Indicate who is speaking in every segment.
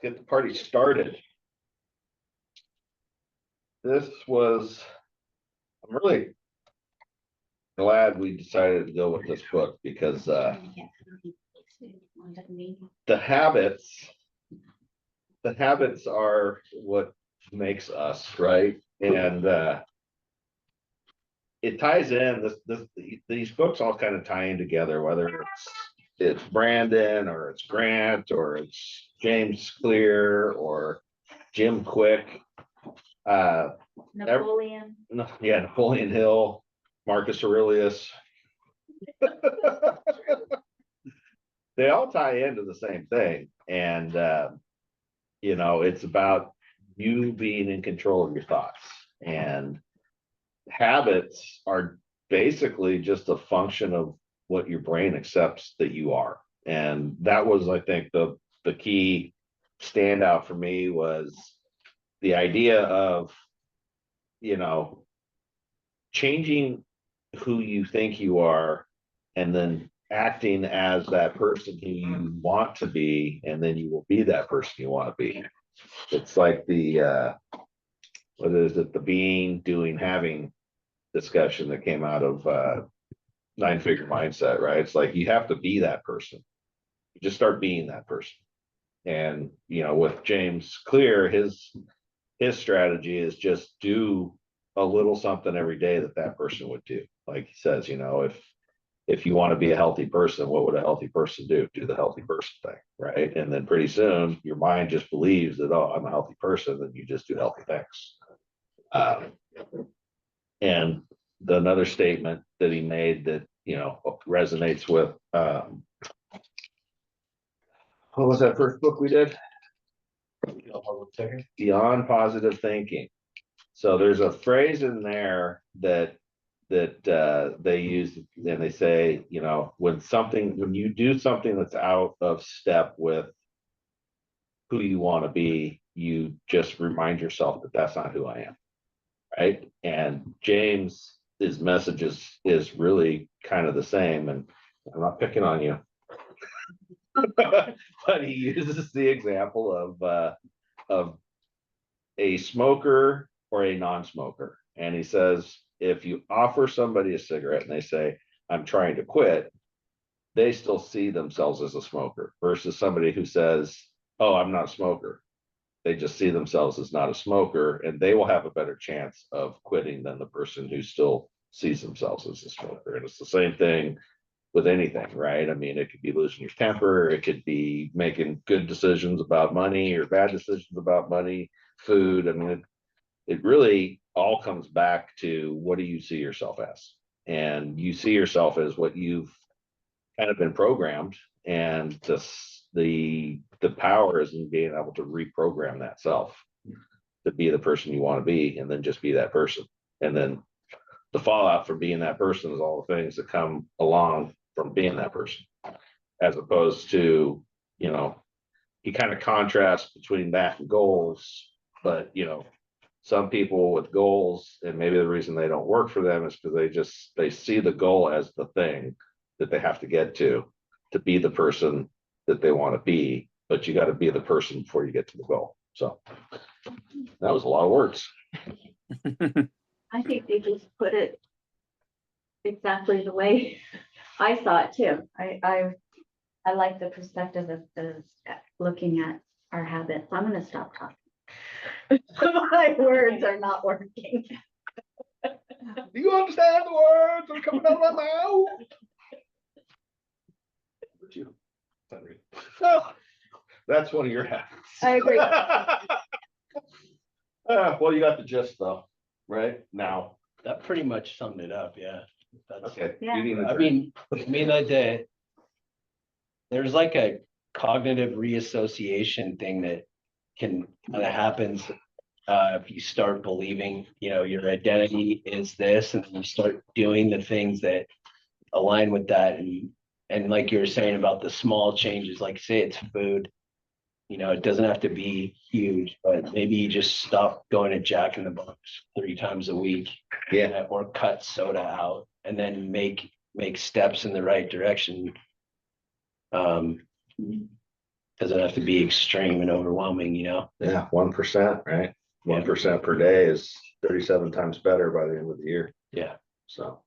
Speaker 1: get the party started. I'm really glad we decided to go with this book because the habits are what makes us, right? And it ties in these books all kind of tie in together, whether it's Brandon or it's Grant or it's James Clear or Jim Quick,
Speaker 2: Napoleon.
Speaker 1: Napoleon Hill, Marcus Aurelius. They all tie into the same thing, and it's about you being in control of your thoughts, and habits are basically just a function of what your brain accepts that you are. And that was, I think, the key standout for me was the idea of, changing who you think you are and then acting as that person who you want to be, and then you will be that person you want to be. It's like the what is it, the being, doing, having discussion that came out of 9-figure mindset, right? It's like you have to be that person. You just start being that person. And with James Clear, his strategy is just do a little something every day that person would do. Like he says, if you want to be a healthy person, what would a healthy person do? Do the healthy person thing, right? And then pretty soon your mind just believes that, oh, I'm a healthy person, and you just do healthy things. And another statement that he made that resonates with what was that first book we did? Beyond Positive Thinking. So there's a phrase in there that they use, and they say, when you do something that's out of step with who you want to be, you just remind yourself that that's not who I am, right? And James's message is really kind of the same, and I'm not picking on you. But he uses the example of a smoker or a non-smoker, and he says if you offer somebody a cigarette and they say, I'm trying to quit, they still see themselves as a smoker, versus somebody who says, oh, I'm not a smoker. They just see themselves as not a smoker, and they will have a better chance of quitting than the person who still sees themselves as a smoker. And it's the same thing with anything, right? I mean, it could be losing your temper, it could be making good decisions about money or bad decisions about money, food. I mean, it really all comes back to, what do you see yourself as? And you see yourself as what you've kind of been programmed, and the power is in being able to reprogram that self to be the person you want to be, and then just be that person. And then the fallout from being that person is all the things that come along from being that person, as opposed to, he kind of contrasts between that and goals. But some people with goals, and maybe the reason they don't work for them is because they see the goal as the thing that they have to get to be the person that they want to be. But you got to be the person before you get to the goal. So that was a lot of words.
Speaker 2: I think they just put it exactly the way I saw it too. I like the perspective of looking at our habits. I'm going to stop talking. My words are not working.
Speaker 1: Do you understand the words that are coming out of my mouth? Oh, that's one of your habits.
Speaker 2: I agree.
Speaker 1: Well, you got the gist though, right? Now
Speaker 3: that pretty much summed it up. Yeah. That's,
Speaker 1: okay.
Speaker 2: Yeah.
Speaker 1: I mean,
Speaker 3: like there's like a cognitive reassociation thing that can kind of happens if you start believing, your identity is this, and you start doing the things that align with that. And like you were saying about the small changes, like say it's food, it doesn't have to be huge, but maybe you just stop going to Jack in the Box 3 times a week.
Speaker 1: Yeah.
Speaker 3: Or cut soda out, and then make steps in the right direction. Doesn't have to be extreme and overwhelming,
Speaker 1: Yeah, 1%, right?
Speaker 3: Yeah.
Speaker 1: 1% per day is 37 times better by the end of the year.
Speaker 3: Yeah.
Speaker 1: So,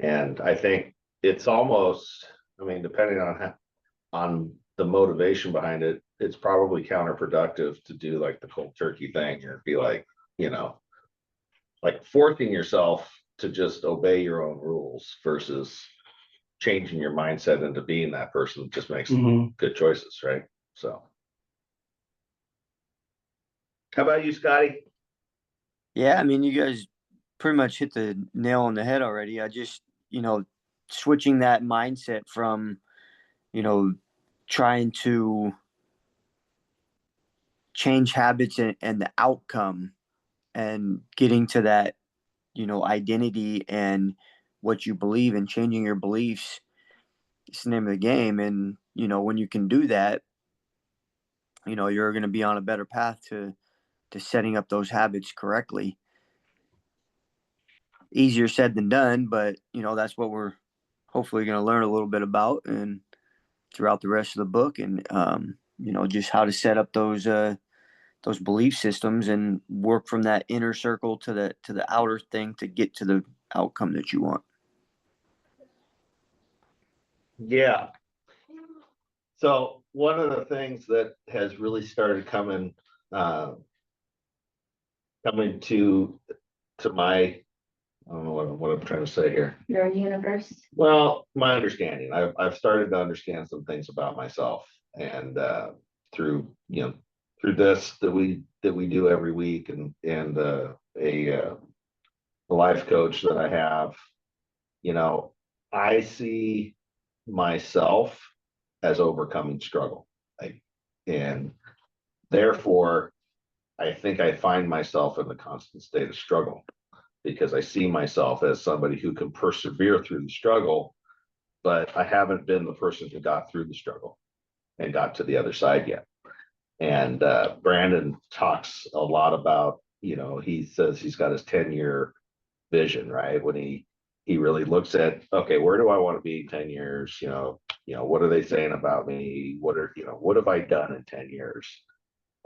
Speaker 1: and I think it's almost, I mean, depending on the motivation behind it, it's probably counterproductive to do like the cold turkey thing or be like, like forcing yourself to just obey your own rules versus changing your mindset into being that person that just makes good choices, right? So, how about you, Scotty?
Speaker 4: Yeah, I mean, you guys pretty much hit the nail on the head already. I just, switching that mindset from, trying to change habits and the outcome and getting to that, identity and what you believe and changing your beliefs. It's the name of the game. And, when you can do that, you're going to be on a better path to setting up those habits correctly. Easier said than done, but that's what we're hopefully going to learn a little bit about and throughout the rest of the book, and just how to set up those belief systems and work from that inner circle to the outer thing to get to the outcome that you want.
Speaker 1: Yeah. So one of the things that has really started coming to my, I don't know what I'm trying to say here.
Speaker 2: Your universe.
Speaker 1: Well, my understanding, I've started to understand some things about myself, and through this that we do every week, and a life coach that I have, I see myself as overcoming struggle, and therefore I think I find myself in the constant state of struggle because I see myself as somebody who can persevere through the struggle, but I haven't been the person who got through the struggle and got to the other side yet. And Brandon talks a lot about, he says he's got his 10-year vision, right? When he really looks at, okay, where do I want to be in 10 years? What are they saying about me? What have I done in 10 years?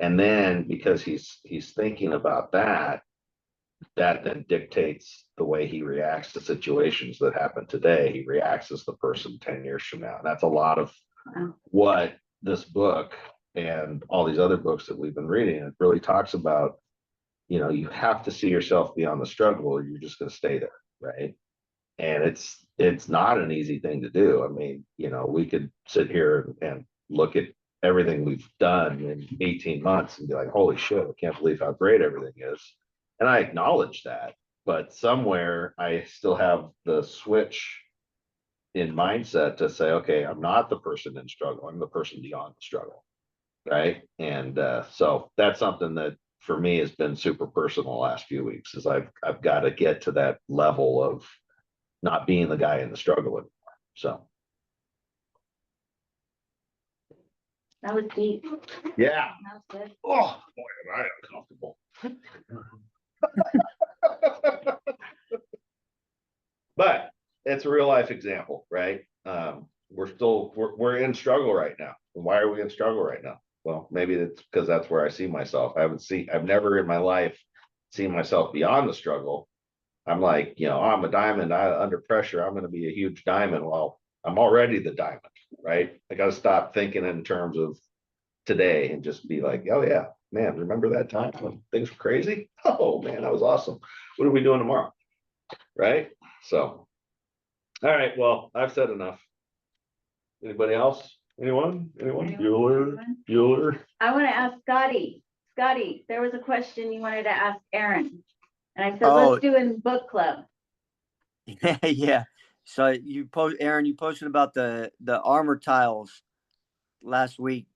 Speaker 1: And then because he's thinking about that then dictates the way he reacts to situations that happen today. He reacts as the person 10 years from now. And that's a lot of what this book and all these other books that we've been reading, it really talks about, you have to see yourself beyond the struggle or you're just going to stay there, right? And it's not an easy thing to do. I mean, we could sit here and look at everything we've done in 18 months and be like, holy shit, I can't believe how great everything is. And I acknowledge that, but somewhere I still have the switch in mindset to say, okay, I'm not the person in struggle. I'm the person beyond the struggle. Right. And so that's something that for me has been super personal the last few weeks is I've got to get to that level of not being the guy in the struggle anymore. So.
Speaker 2: That was deep.
Speaker 1: Yeah.
Speaker 2: That was good.
Speaker 1: Oh, boy, am I uncomfortable. But it's a real life example, right? We're in struggle right now. And why are we in struggle right now? Well, maybe it's because that's where I see myself. I've never in my life seen myself beyond the struggle. I'm like, I'm a diamond. Under pressure, I'm going to be a huge diamond. Well, I'm already the diamond, right? I got to stop thinking in terms of today and just be like, oh yeah, man, remember that time when things were crazy? Oh man, that was awesome. What are we doing tomorrow? Right? So, all right, well, I've said enough. Anybody else? Anyone? Bueller?
Speaker 2: I want to ask Scotty. Scotty, there was a question you wanted to ask Aaron. And I said,
Speaker 4: Oh.
Speaker 2: let's do in book club.
Speaker 4: Yeah. So Aaron, you posted about the armor tiles last week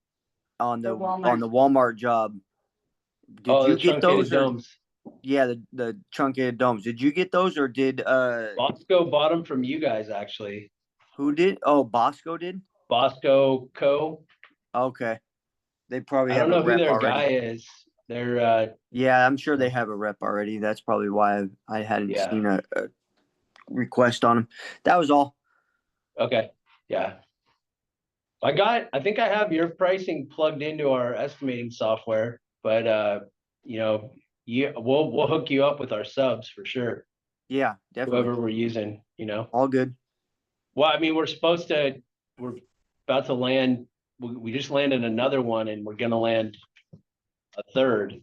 Speaker 4: on the Walmart job. Did you get those?
Speaker 3: Domes.
Speaker 4: Yeah, the truncated domes. Did you get those or did
Speaker 3: Bosco bought them from you guys actually?
Speaker 4: Who did? Oh, Bosco did?
Speaker 3: Bosco Co.
Speaker 4: Okay. They probably
Speaker 3: I
Speaker 4: have
Speaker 3: don't know
Speaker 4: a
Speaker 3: who
Speaker 4: rep
Speaker 3: their
Speaker 4: already.
Speaker 3: guy is. They're
Speaker 4: yeah, I'm sure they have a rep already. That's probably why I hadn't seen a request on them. That was all.
Speaker 3: Okay. Yeah. I think I have your pricing plugged into our estimating software, but you know, we'll hook you up with our subs for sure.
Speaker 4: Yeah, definitely.
Speaker 3: Whoever we're using, you know.
Speaker 4: All good.
Speaker 3: Well, I mean, we're about to land, we just landed another one and we're gonna land a third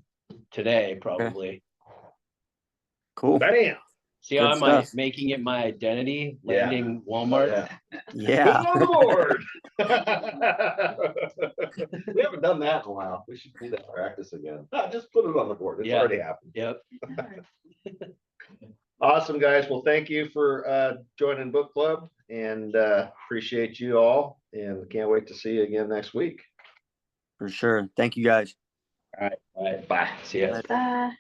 Speaker 3: today, probably.
Speaker 4: Cool.
Speaker 1: Bam.
Speaker 3: See how
Speaker 4: Good
Speaker 3: I'm
Speaker 4: stuff.
Speaker 3: making it my identity,
Speaker 1: Yeah.
Speaker 3: landing Walmart?
Speaker 1: Put
Speaker 4: Yeah.
Speaker 1: it on the board. We haven't done that in a while. We should do that practice again. Just put it on the board. It's
Speaker 3: Yeah.
Speaker 1: already happened.
Speaker 3: Yep.
Speaker 1: Awesome, guys. Well, thank you for joining book club, and appreciate you all, and can't wait to see you again next week.
Speaker 4: For sure. Thank you guys.
Speaker 3: All right.
Speaker 1: Bye.
Speaker 3: See ya.
Speaker 4: Later.
Speaker 2: Bye.